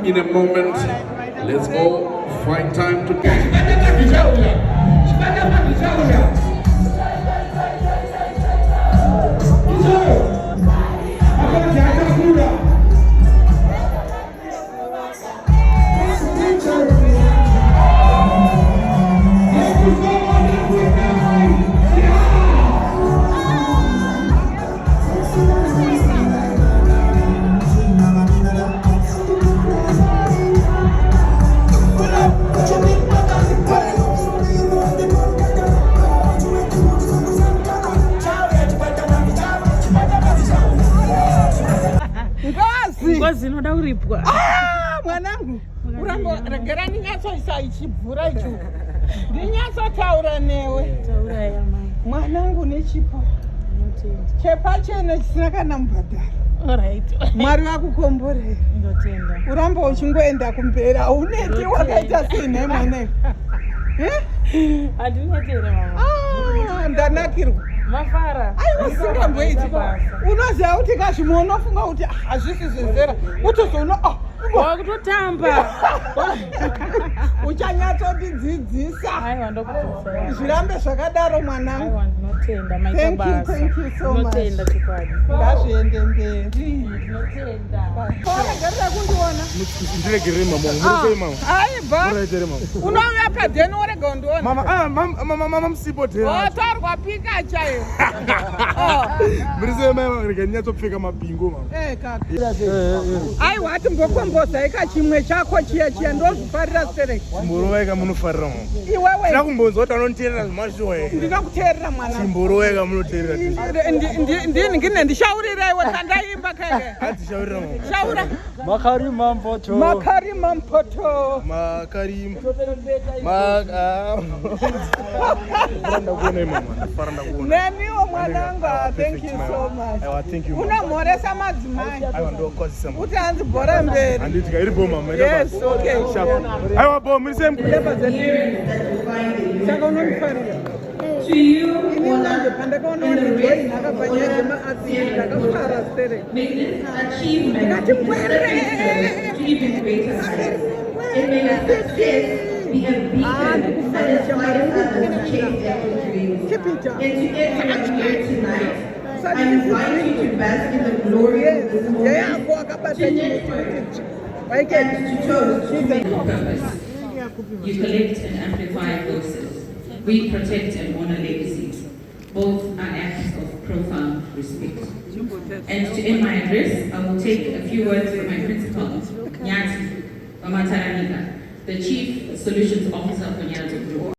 In a moment, let's go find time to get. Zinoda uripwa. Mwanangu, urambo regera ninyaso isaichibvura icho. Ndinyaso taura newe. Taura ya mai. Mwanangu nechipo. Chepa chene chisina kana mubhadharo. Alright. Mwari wakukomborera. Ndotenda. Urambo uchingoenda kumbera uneti wakaita sei mwana. Andinotenda mama. Ndanakirwa. Mafara. Aiwa singamboiti. Unoziva kuti kazvimwe unofunga kuti hazvisi zvezera. Utozoona wakutotamba. Uchanyatsotidzidzisa. Aiwa ndokutosa. Zvirambe zvakadaro mwanangu. Aiwa ndinotenda maita basa. Thank you so much. Ndotenda chikwadi. Ngazviende mberi. Ndotenda. Waregerera kundiona. Ndiregerere mama. Murikei mama. Aiba. Muraitere mama. Unouya padheni orega undiona. Mama musipo dhera. Torwa pika chaiyo. Murise mama rega nyatsopfeka mabingo mama. Kaka. Aiwa ati mbokomboza ika chimwe chako chiya ndozvifarira sereke. Chimborowaika munofarira mama. Iwewe. Ndakumbonza kuti anonditeerera zvimashowe. Ndinokuteerera mwana. Chimborowaika munoteerera. Ndini ndishaurira iwe kandaimba kake. Atishaurira mama. Shaura. Makarima mpoto. Makarima mpoto. Makarima. Faranda kuona mama. Faranda kuona. Nemiwo mwanangu. Thank you so much. Aiwa thank you. Unomhoresa madzimai. Aiwa ndokwazisa mama. Kuti hanzi bhora mberi. Anditika iri boma mama. Yes, okay. Sharp. Aiwa boma murise Leba zeni. Saka unonifarira. To you, pandakaona join akapanyaya maasiri ndakafara sere. may this achievement achieve in greater heights. And may your success be a beacon that inspires others to chase their dreams. And to end everyone here tonight, I invite you to bask in the glory of this moment, and to toast to make purpose. You collect and amplify voices. We protect and honor legacies. Both are acts of profound respect. And to end my address, I will take a few words from my principal, Nyati Mamataranika, the Chief Solutions Officer for Nyato